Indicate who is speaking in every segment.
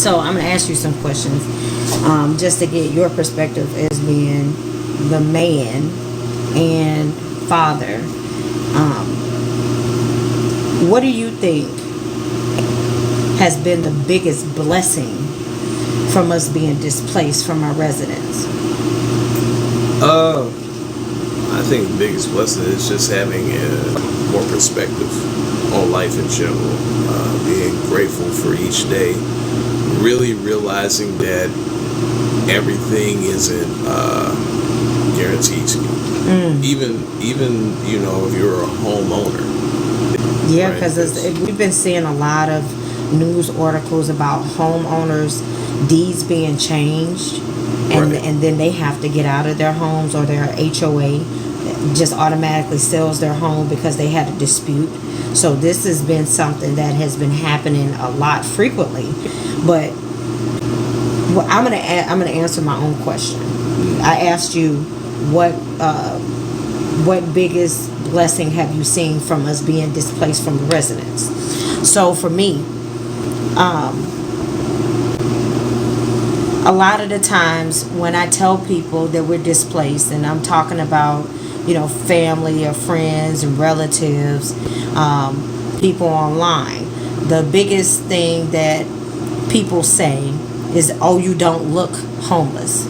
Speaker 1: So I'm going to ask you some questions, just to get your perspective as being the man and father. What do you think has been the biggest blessing from us being displaced from our residence?
Speaker 2: I think the biggest blessing is just having more perspective on life in general. Being grateful for each day. Really realizing that everything isn't guaranteed to you. Even if you're a homeowner.
Speaker 1: Yeah, because we've been seeing a lot of news articles about homeowners' deeds being changed, and then they have to get out of their homes, or their HOA just automatically sells their home because they had a dispute. So this has been something that has been happening a lot frequently. But I'm gonna answer my own question. I asked you what biggest blessing have you seen from us being displaced from the residence? So for me, a lot of the times when I tell people that we're displaced, and I'm talking about family or friends and relatives, people online, the biggest thing that people say is, "Oh, you don't look homeless."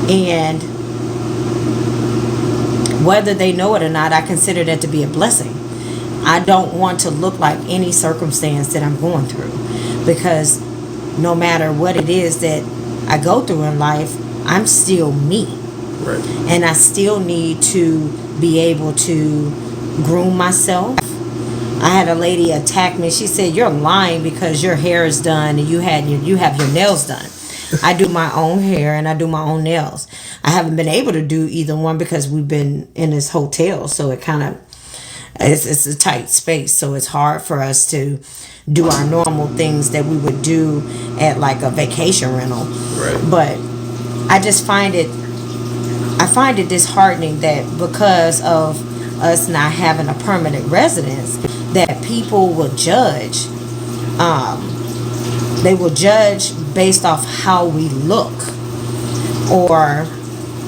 Speaker 1: And whether they know it or not, I consider that to be a blessing. I don't want to look like any circumstance that I'm going through, because no matter what it is that I go through in life, I'm still me.
Speaker 2: Right.
Speaker 1: And I still need to be able to groom myself. I had a lady attack me. She said, "You're lying because your hair is done and you have your nails done." I do my own hair and I do my own nails. I haven't been able to do either one because we've been in this hotel, so it's a tight space, so it's hard for us to do our normal things that we would do at like a vacation rental.
Speaker 2: Right.
Speaker 1: But I just find it disheartening that because of us not having a permanent residence, that people will judge. They will judge based off how we look, or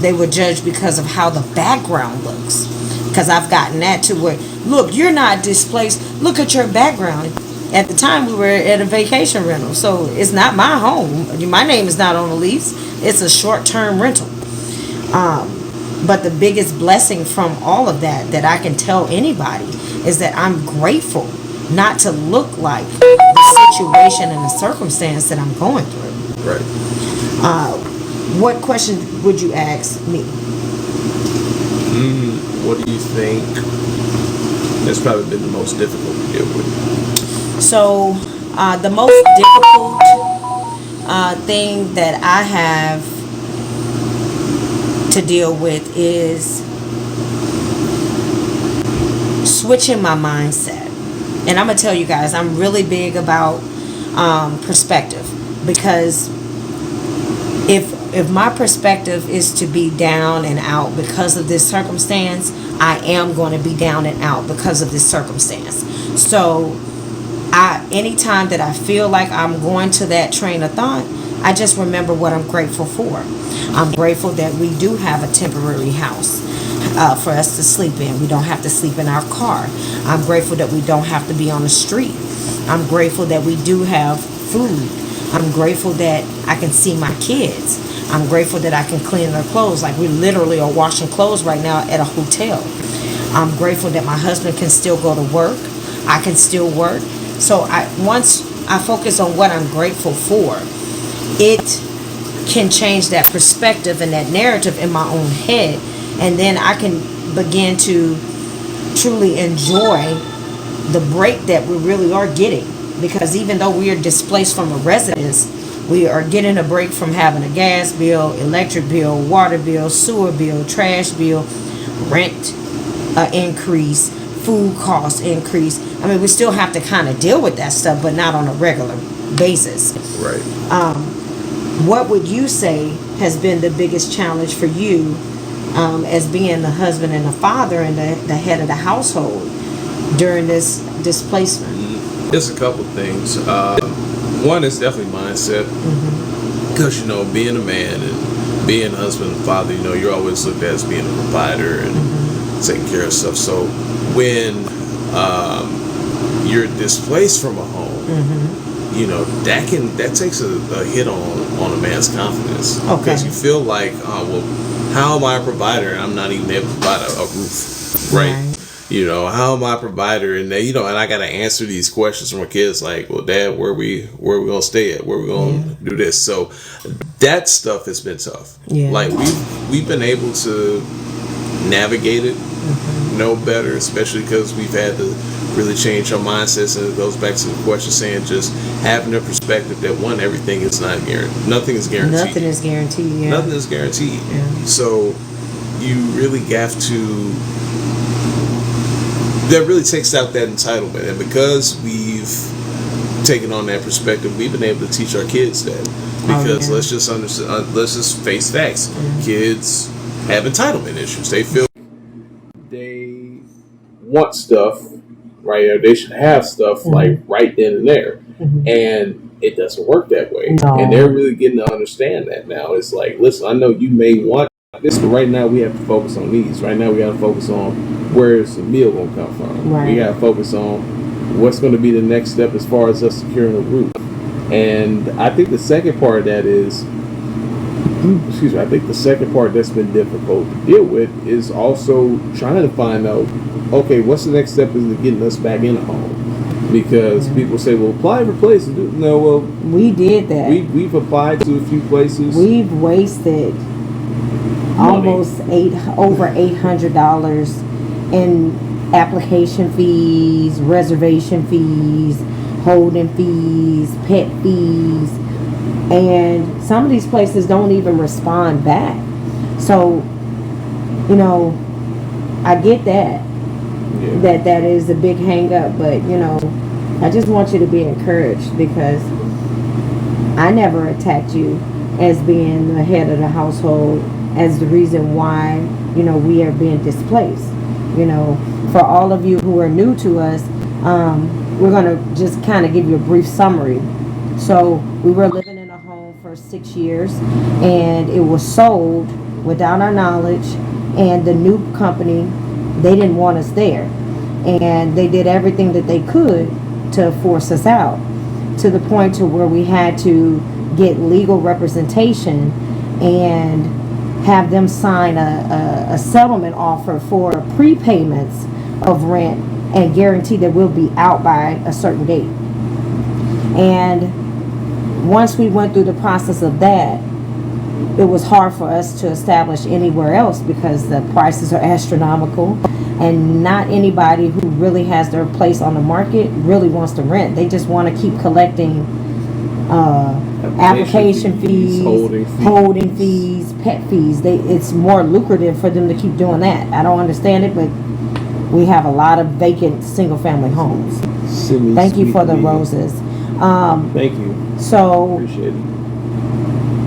Speaker 1: they will judge because of how the background looks. Because I've gotten that to where, "Look, you're not displaced. Look at your background." At the time, we were at a vacation rental, so it's not my home. My name is not on the lease. It's a short-term rental. But the biggest blessing from all of that I can tell anybody, is that I'm grateful not to look like the situation and the circumstance that I'm going through.
Speaker 2: Right.
Speaker 1: What question would you ask me?
Speaker 2: What do you think has probably been the most difficult to deal with?
Speaker 1: So, the most difficult thing that I have to deal with is switching my mindset. And I'm gonna tell you guys, I'm really big about perspective, because if my perspective is to be down and out because of this circumstance, I am going to be down and out because of this circumstance. So anytime that I feel like I'm going to that train of thought, I just remember what I'm grateful for. I'm grateful that we do have a temporary house for us to sleep in. We don't have to sleep in our car. I'm grateful that we don't have to be on the street. I'm grateful that we do have food. I'm grateful that I can see my kids. I'm grateful that I can clean their clothes. Like, we literally are washing clothes right now at a hotel. I'm grateful that my husband can still go to work. I can still work. So once I focus on what I'm grateful for, it can change that perspective and that narrative in my own head. And then I can begin to truly enjoy the break that we really are getting. Because even though we are displaced from a residence, we are getting a break from having a gas bill, electric bill, water bill, sewer bill, trash bill, rent increase, food cost increase. I mean, we still have to kind of deal with that stuff, but not on a regular basis.
Speaker 2: Right.
Speaker 1: What would you say has been the biggest challenge for you as being the husband and the father and the head of the household during this displacement?
Speaker 2: There's a couple things. One is definitely mindset, because being a man and being a husband and father, you're always looked at as being a provider and taking care of stuff. So when you're displaced from a home, that takes a hit on a man's confidence, because you feel like, oh well, how am I a provider and I'm not even able to provide a roof, right? How am I a provider? And and I got to answer these questions from my kids, like, well, Dad, where we gonna stay at? Where we gonna do this? So that stuff has been tough. Like we've been able to navigate it, know better, especially because we've had to really change our mindsets. And it goes back to the question saying, just having the perspective that everything is not guaranteed. Nothing is guaranteed.
Speaker 1: Nothing is guaranteed. Yeah.
Speaker 2: Nothing is guaranteed. Yeah. So you really have to. That really takes out that entitlement, and because we've taken on that perspective, we've been able to teach our kids that. Because let's just understand, let's just face facts. Kids have entitlement issues. They feel they want stuff, right? Or they should have stuff like right then and there, and it doesn't work that way. No. And they're really getting to understand that now. It's like, listen, I know you may want this, but right now we have to focus on these. Right now we got to focus on where's the meal going to come from. Right. We got to focus on what's going to be the next step as far as us securing a roof. And I think the second part of that is, I think the second part that's been difficult to deal with is also trying to find out, okay, what's the next step is getting us back in a home? Because people say, well, apply for places. No, well,
Speaker 1: we did that.
Speaker 2: We've applied to a few places.
Speaker 1: We've wasted almost over $800 in application fees, reservation fees, holding fees, pet fees, and some of these places don't even respond back. So, I get that. Yeah. That is a big hang up, but I just want you to be encouraged, because I never attacked you as being the head of the household as the reason why we are being displaced. For all of you who are new to us, we're going to just kind of give you a brief summary. So we were living in a home for 6 years, and it was sold without our knowledge, and the new company, they didn't want us there, and they did everything that they could to force us out, to the point to where we had to get legal representation and have them sign a settlement offer for prepayments of rent and guarantee that we'll be out by a certain date. And once we went through the process of that, it was hard for us to establish anywhere else, because the prices are astronomical, and not anybody who really has their place on the market really wants to rent. They just want to keep collecting application fees, holding fees, pet fees. It's more lucrative for them to keep doing that. I don't understand it, but we have a lot of vacant single family homes. Thank you for the roses.
Speaker 2: Thank you.
Speaker 1: So
Speaker 2: appreciate it.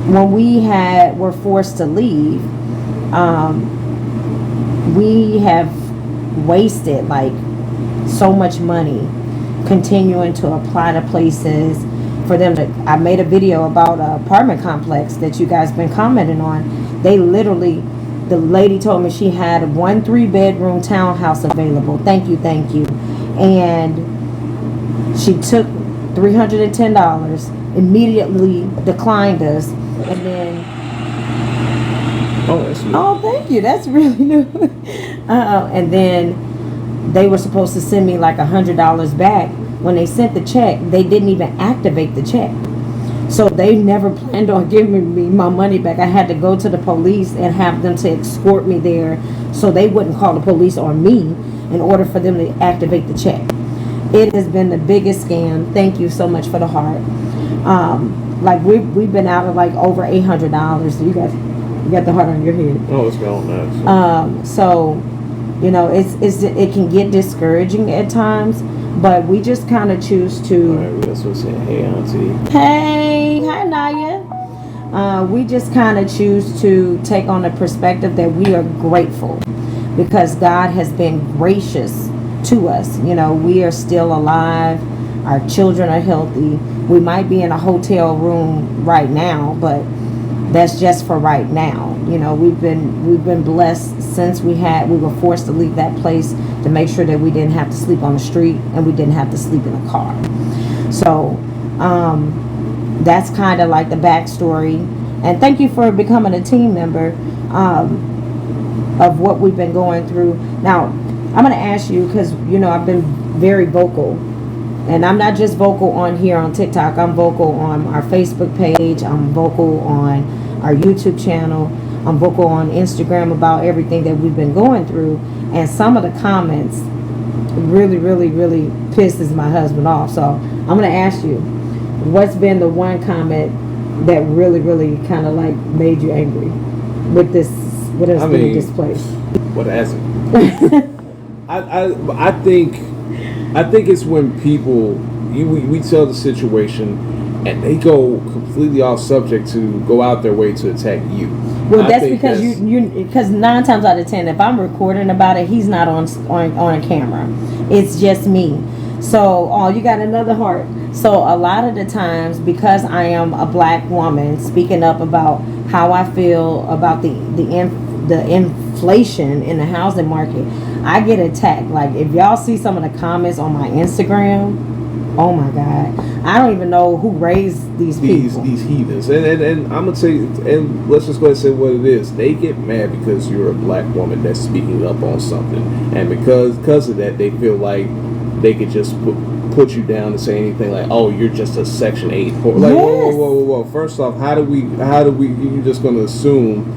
Speaker 1: When we were forced to leave, we have wasted like so much money continuing to apply to places for them to. I made a video about an apartment complex that you guys been commenting on. They literally, the lady told me she had a 1 3-bedroom townhouse available. Thank you. And she took $310, immediately declined us, and then
Speaker 2: that's new.
Speaker 1: Oh, thank you. That's really new. And then they were supposed to send me like $100 back. When they sent the check, they didn't even activate the check. So they never planned on giving me my money back. I had to go to the police and have them to escort me there so they wouldn't call the police on me in order for them to activate the check. It has been the biggest scam. Thank you so much for the heart. Like we've been out of like over $800. You got the heart on your head.
Speaker 2: Oh, it's gone now.
Speaker 1: So it can get discouraging at times, but we just kind of choose to.
Speaker 2: All right, that's what I'm saying. Hey, auntie.
Speaker 1: Hey, hi Naya. We just kind of choose to take on the perspective that we are grateful because God has been gracious to us. We are still alive. Our children are healthy. We might be in a hotel room right now, but that's just for right now. You know, we've been blessed since we were forced to leave that place to make sure that we didn't have to sleep on the street and we didn't have to sleep in a car. So that's kind of like the backstory. And thank you for becoming a team member of what we've been going through. Now, I'm going to ask you, because, you know, I've been very vocal. And I'm not just vocal on here on TikTok. I'm vocal on our Facebook page. I'm vocal on our YouTube channel. I'm vocal on Instagram about everything that we've been going through. And some of the comments really, really, really pisses my husband off. So I'm going to ask you, what's been the one comment that really, really kind of like made you angry with this, what has been displaced?
Speaker 3: What hasn't? I think it's when people, we tell the situation and they go completely off subject to go out their way to attack you.
Speaker 1: Well, that's because because 9 times out of 10, if I'm recording about it, he's not on a camera. It's just me. So, oh, you got another heart. So a lot of the times, because I am a black woman speaking up about how I feel about the inflation in the housing market, I get attacked. Like, if y'all see some of the comments on my Instagram, oh my God, I don't even know who raised these people.
Speaker 3: These heathens. And I'm gonna tell you, and let's just go ahead and say what it is. They get mad because you're a black woman that's speaking up on something, and because of that, they feel like they could just put you down and say anything like, "Oh, you're just a Section 8." Like,
Speaker 1: yes.
Speaker 3: whoa. First off, how do we? You just gonna assume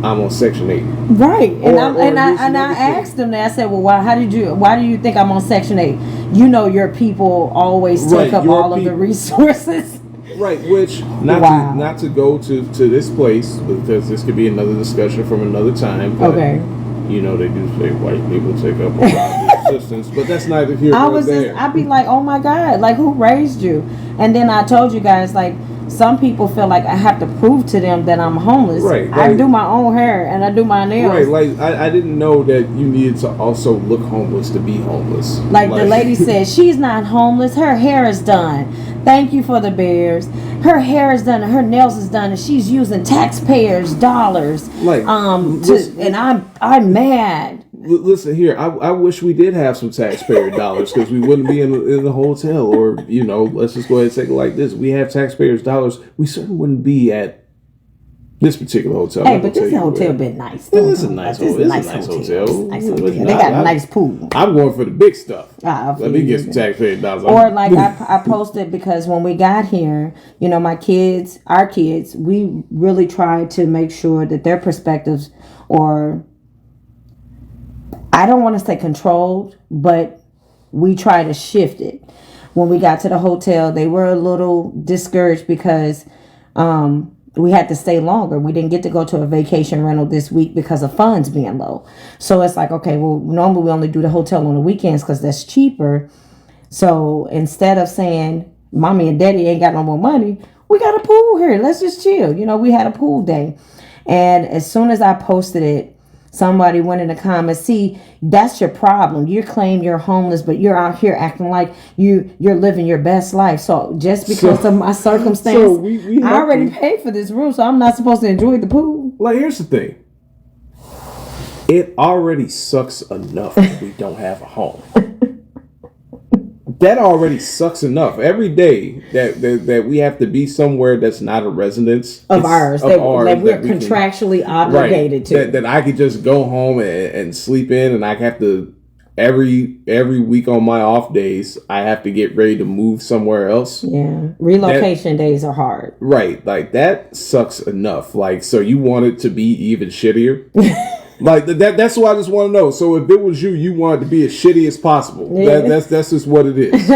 Speaker 3: I'm on Section 8?
Speaker 1: Right. And I asked them that. I said, "Well, why do you think I'm on Section 8? You know, your people always take up all of the resources."
Speaker 3: Right, which not to go to this place, because this could be another discussion from another time. But,
Speaker 1: okay.
Speaker 3: You know, they do say white people take up a lot of assistance, but that's neither here nor there.
Speaker 1: I'd be like, oh my God, like, who raised you? And then I told you guys, like, some people feel like I have to prove to them that I'm homeless.
Speaker 3: Right.
Speaker 1: I do my own hair and I do my nails.
Speaker 3: Right, like, I didn't know that you needed to also look homeless to be homeless.
Speaker 1: Like the lady said, she's not homeless. Her hair is done. Thank you for the bears. Her hair is done and her nails is done, and she's using taxpayers' dollars.
Speaker 3: Like,
Speaker 1: and I'm mad.
Speaker 3: Listen here, I wish we did have some taxpayer dollars, because we wouldn't be in the hotel, or, you know, let's just go ahead and take it like this. We have taxpayers dollars, we certainly wouldn't be at this particular hotel.
Speaker 1: Hey, but this hotel been nice.
Speaker 3: It is a nice hotel. It's a nice hotel.
Speaker 1: They got a nice pool.
Speaker 3: I'm going for the big stuff. Let me get some taxpayer dollars.
Speaker 1: Or like I posted, because when we got here, you know, our kids, we really tried to make sure that their perspectives, or I don't want to say controlled, but we try to shift it. When we got to the hotel, they were a little discouraged because we had to stay longer. We didn't get to go to a vacation rental this week because of funds being low. So it's like, okay, well, normally we only do the hotel on the weekends because that's cheaper. So instead of saying, mommy and daddy ain't got no more money, we got a pool here. Let's just chill. You know, we had a pool day. And as soon as I posted it, somebody went in the comments, see, that's your problem. You claim you're homeless, but you're out here acting like you're living your best life. So just because of my circumstance, I already paid for this room, so I'm not supposed to enjoy the pool.
Speaker 3: Like, here's the thing. It already sucks enough that we don't have a home. That already sucks enough. Every day that we have to be somewhere that's not a residence
Speaker 1: of ours, that we're contractually obligated to.
Speaker 3: That I could just go home and sleep in, and I have to every week on my off days I have to get ready to move somewhere else.
Speaker 1: Yeah, relocation days are hard.
Speaker 3: Right, like that sucks enough. Like, so you want it to be even shittier? Like that's what I just want to know. So if it was you, you want it to be as shitty as possible. Yeah. That's just what it is.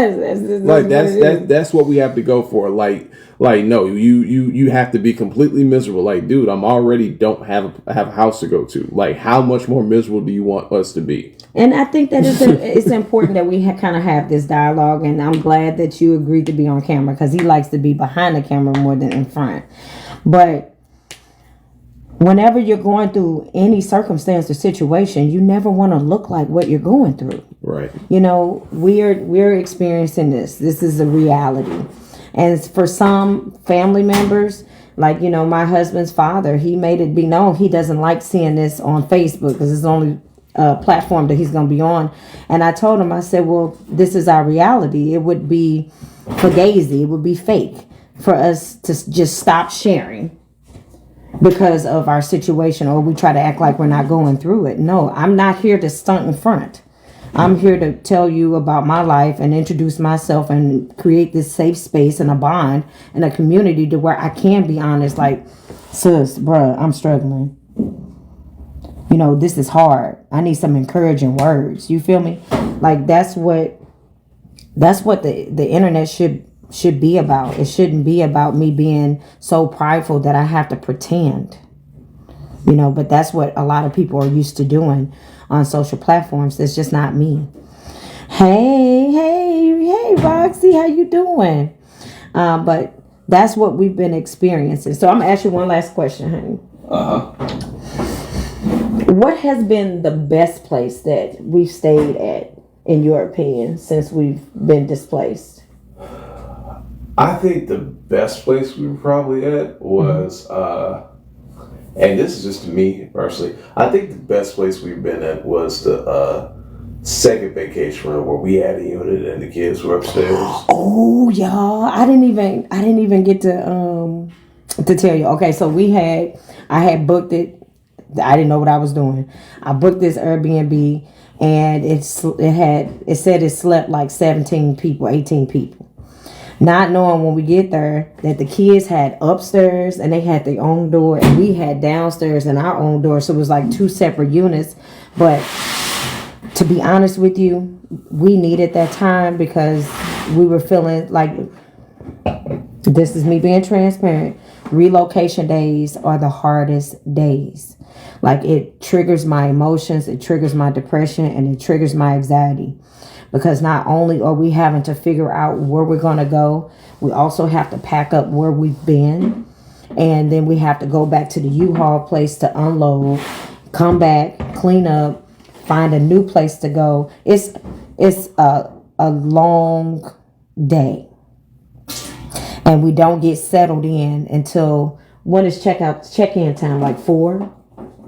Speaker 3: That's what we have to go for. Like no, you have to be completely miserable. Like, dude, I'm already don't have a house to go to. Like, how much more miserable do you want us to be?
Speaker 1: And I think that it's important that we kind of have this dialogue. And I'm glad that you agreed to be on camera, because he likes to be behind the camera more than in front. But whenever you're going through any circumstance or situation, you never want to look like what you're going through.
Speaker 3: Right.
Speaker 1: You know, we're experiencing this. This is a reality. And for some family members, like, you know, my husband's father, he made it be known he doesn't like seeing this on Facebook because it's the only platform that he's going to be on. And I told him, I said, well, this is our reality. It would be fugazi. It would be fake for us to just stop sharing because of our situation, or we try to act like we're not going through it. No, I'm not here to stunt in front. I'm here to tell you about my life and introduce myself and create this safe space and a bond and a community to where I can be honest, like, sis, bruh, I'm struggling. You know, this is hard. I need some encouraging words. You feel me? Like, that's what the internet should be about. It shouldn't be about me being so prideful that I have to pretend. You know, but that's what a lot of people are used to doing on social platforms. It's just not me. Hey, Roxy, how you doing? But that's what we've been experiencing. So I'm gonna ask you one last question, honey. What has been the best place that we've stayed at, in your opinion, since we've been displaced?
Speaker 3: I think the best place we were probably at was, and this is just me personally, I think the best place we've been at was the second vacation rental where we had a unit and the kids were upstairs.
Speaker 1: Oh, y'all, I didn't even get to tell you. Okay, so I had booked it. I didn't know what I was doing. I booked this Airbnb, and it said it slept like 17 people, 18 people. Not knowing when we get there that the kids had upstairs and they had their own door, and we had downstairs and our own door. So it was like two separate units. But to be honest with you, we needed that time because we were feeling like, this is me being transparent, relocation days are the hardest days. Like, it triggers my emotions, it triggers my depression, and it triggers my anxiety. Because not only are we having to figure out where we're going to go, we also have to pack up where we've been. And then we have to go back to the U-Haul place to unload, come back, clean up, find a new place to go. It's a long day. And we don't get settled in until, when is check-in time? Like 4?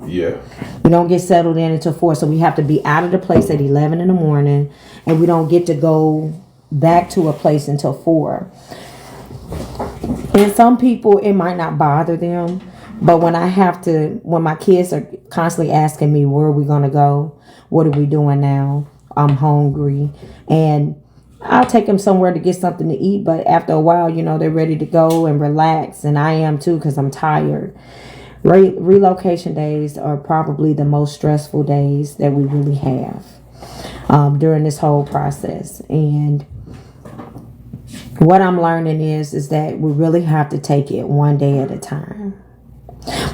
Speaker 3: Yeah.
Speaker 1: We don't get settled in until 4, so we have to be out of the place at 11 in the morning, and we don't get to go back to a place until 4. And some people, it might not bother them, but when my kids are constantly asking me, where are we going to go? What are we doing now? I'm hungry. And I'll take them somewhere to get something to eat, but after a while, you know, they're ready to go and relax, and I am too because I'm tired. Relocation days are probably the most stressful days that we really have during this whole process. And what I'm learning is that we really have to take it one day at a time.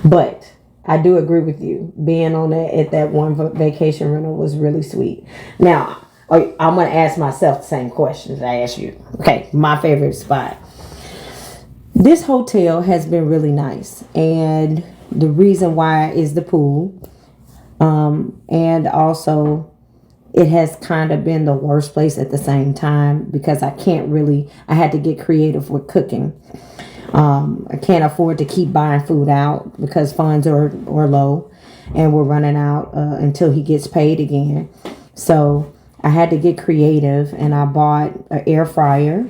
Speaker 1: But I do agree with you. Being on that one vacation rental was really sweet. Now, I'm going to ask myself the same questions I asked you. Okay, my favorite spot. This hotel has been really nice, and the reason why is the pool, and also it has kind of been the worst place at the same time because I had to get creative with cooking. I can't afford to keep buying food out because funds are low, and we're running out until he gets paid again. So I had to get creative, and I bought an air fryer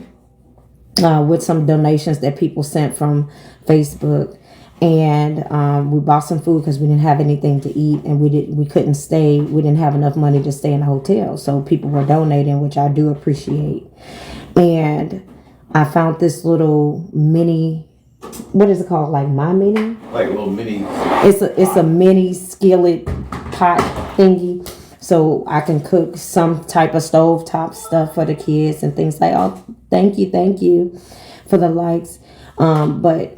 Speaker 1: with some donations that people sent from Facebook. And we bought some food because we didn't have anything to eat, and we couldn't stay. We didn't have enough money to stay in a hotel, so people were donating, which I do appreciate. And I found this little mini, what is it called? Like My Mini?
Speaker 3: Like a little mini.
Speaker 1: It's a mini skillet pot thingy, so I can cook some type of stovetop stuff for the kids and things like. Oh, thank you for the likes. But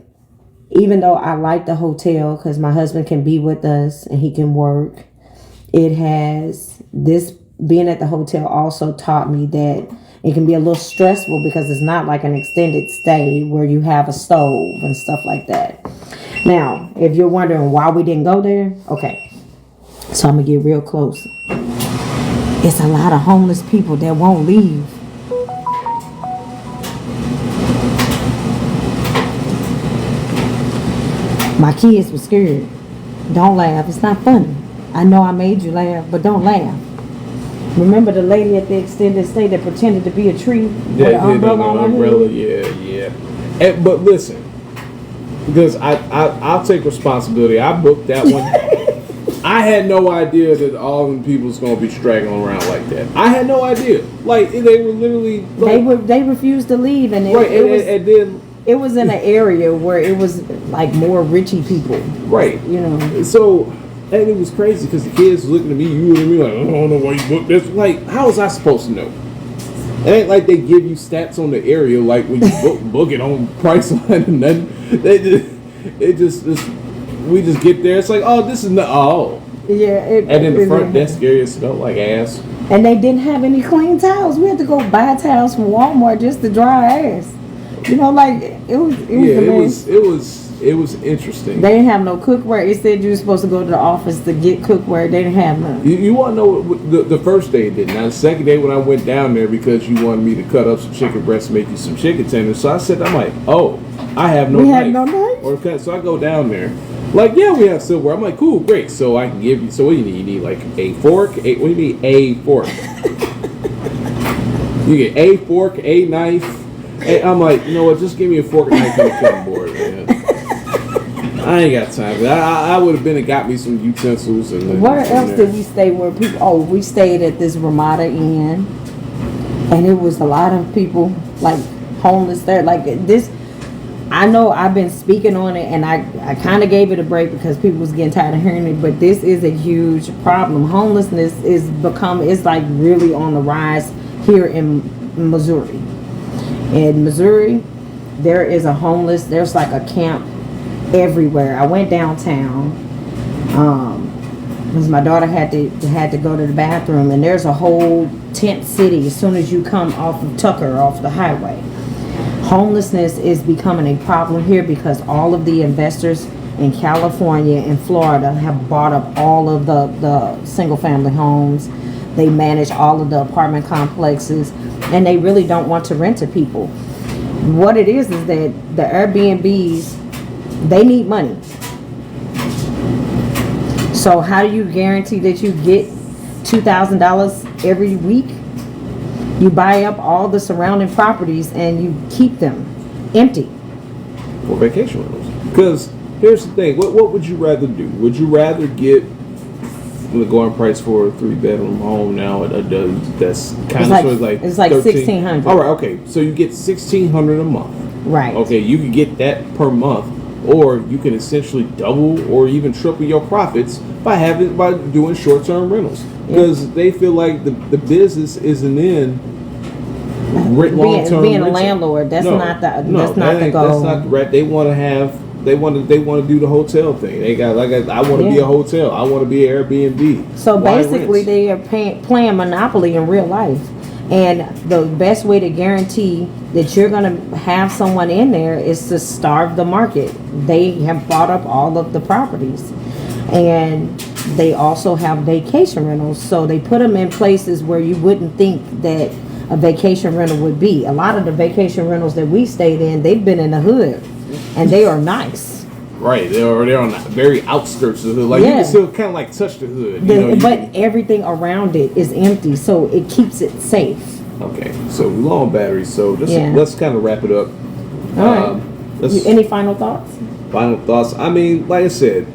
Speaker 1: even though I like the hotel because my husband can be with us and he can work, being at the hotel also taught me that it can be a little stressful because it's not like an extended stay where you have a stove and stuff like that. Now, if you're wondering why we didn't go there, okay, so I'm gonna get real close. It's a lot of homeless people that won't leave. My kids were scared. Don't laugh. It's not funny. I know I made you laugh, but don't laugh. Remember the lady at the extended stay that pretended to be a tree with an umbrella on her head?
Speaker 3: Yeah. But listen, because I'll take responsibility. I booked that one. I had no idea that all them people was gonna be straggling around like that. I had no idea. Like they were literally. Like,
Speaker 1: they refused to leave, and it was in an area where it was like more richy people.
Speaker 3: Right.
Speaker 1: You know.
Speaker 3: So, and it was crazy because the kids looking at me, you and me, like, I don't know why you booked this. Like, how was I supposed to know? It ain't like they give you stats on the area, like when you book it on Priceline and nothing. We just get there. It's like, oh, this is not. Oh.
Speaker 1: Yeah.
Speaker 3: And then the front desk area smelled like ass.
Speaker 1: And they didn't have any clean towels. We had to go buy towels from Walmart just to dry ass. You know, like it was interesting. They didn't have no cookware. It said you were supposed to go to the office to get cookware. They didn't have none.
Speaker 3: You want to know what the first day it did. Now the second day when I went down there because you wanted me to cut up some chicken breasts and make you some chicken tenders. So I said, I'm like, oh, I have no knife.
Speaker 1: Had no knife?
Speaker 3: Or so I go down there. Like, yeah, we have silverware. I'm like, cool, great. So I can give you. So what do you need? You need like a fork. What do you mean a fork? You get a fork, a knife. And I'm like, you know what? Just give me a fork and knife on the cutting board, man. I ain't got time for that. I would have been and got me some utensils and.
Speaker 1: Where else did we stay? Where people? Oh, we stayed at this Ramada Inn, and it was a lot of people like homeless there. Like this, I know I've been speaking on it, and I kind of gave it a break because people was getting tired of hearing it. But this is a huge problem. Homelessness it's like really on the rise here in Missouri. In Missouri, there is there's like a camp everywhere. I went downtown because my daughter had to go to the bathroom, and there's a whole tent city as soon as you come off of Tucker, off the highway. Homelessness is becoming a problem here because all of the investors in California and Florida have bought up all of the single family homes. They manage all of the apartment complexes, and they really don't want to rent to people. What it is that the Airbnbs, they need money. So how do you guarantee that you get $2,000 every week? You buy up all the surrounding properties and you keep them empty.
Speaker 3: For vacation rentals. Because here's the thing, what would you rather do? Would you rather get the going price for a 3-bedroom home now? That's kind of like
Speaker 1: it's like $1,600.
Speaker 3: All right, okay. So you get $1,600 a month.
Speaker 1: Right.
Speaker 3: Okay, you can get that per month, or you can essentially double or even triple your profits by doing short-term rentals because they feel like the business isn't in long-term
Speaker 1: being a landlord. That's not the goal.
Speaker 3: That's not the right. They want to have. They want to do the hotel thing. They got I want to be a hotel. I want to be an Airbnb.
Speaker 1: So basically, they are playing Monopoly in real life. And the best way to guarantee that you're going to have someone in there is to starve the market. They have bought up all of the properties. And they also have vacation rentals. So they put them in places where you wouldn't think that a vacation rental would be. A lot of the vacation rentals that we stayed in, they've been in the hood. And they are nice.
Speaker 3: Right, they're on the very outskirts of the hood. Like you can still kind of like touch the hood.
Speaker 1: But everything around it is empty, so it keeps it safe.
Speaker 3: Okay, so low on batteries. So let's kind of wrap it up.
Speaker 1: All right. Any final thoughts?
Speaker 3: Final thoughts. I mean, like I said,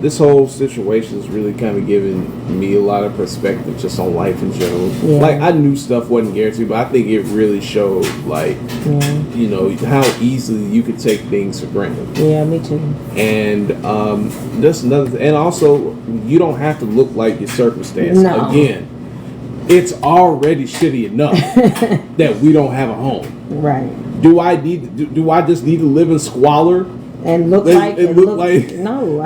Speaker 3: this whole situation is really kind of giving me a lot of perspective just on life in general. Yeah. Like I knew stuff wasn't guaranteed, but I think it really showed how easily you could take things for granted.
Speaker 1: Yeah, me too.
Speaker 3: And just another and also you don't have to look like your circumstance.
Speaker 1: No.
Speaker 3: Again, it's already shitty enough that we don't have a home.
Speaker 1: Right.
Speaker 3: Do I just need to live in squalor?
Speaker 1: And look like no,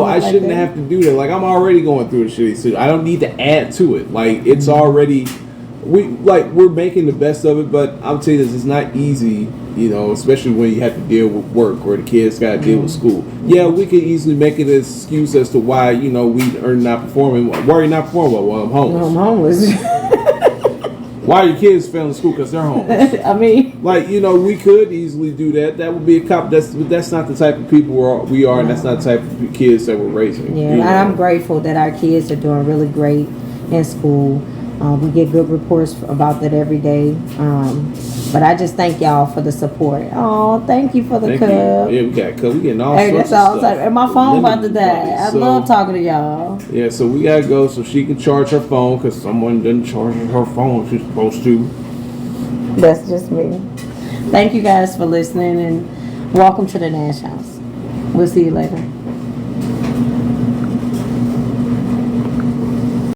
Speaker 3: I shouldn't have to do that. Like I'm already going through a shitty situation. I don't need to add to it. Like it's already we're making the best of it, but I'll tell you this: it's not easy. You know, especially when you have to deal with work or the kids got to deal with school. Yeah, we could easily make it an excuse as to why we are not performing. Why are you not performing? Well, I'm homeless.
Speaker 1: I'm homeless.
Speaker 3: Why are your kids failing school? Because they're homeless.
Speaker 1: I mean,
Speaker 3: we could easily do that. That would be a cop. That's not the type of people we are, and that's not the type of kids that we're raising.
Speaker 1: Yeah, and I'm grateful that our kids are doing really great in school. We get good reports about that every day. But I just thank y'all for the support. Oh, thank you for the cup.
Speaker 3: Yeah, we got cup. We getting all sorts of stuff.
Speaker 1: And my phone about to die. I love talking to y'all.
Speaker 3: Yeah, so we gotta go so she can charge her phone because someone didn't charge her phone she's supposed to.
Speaker 1: That's just me. Thank you guys for listening and welcome to the Nash House. We'll see you later.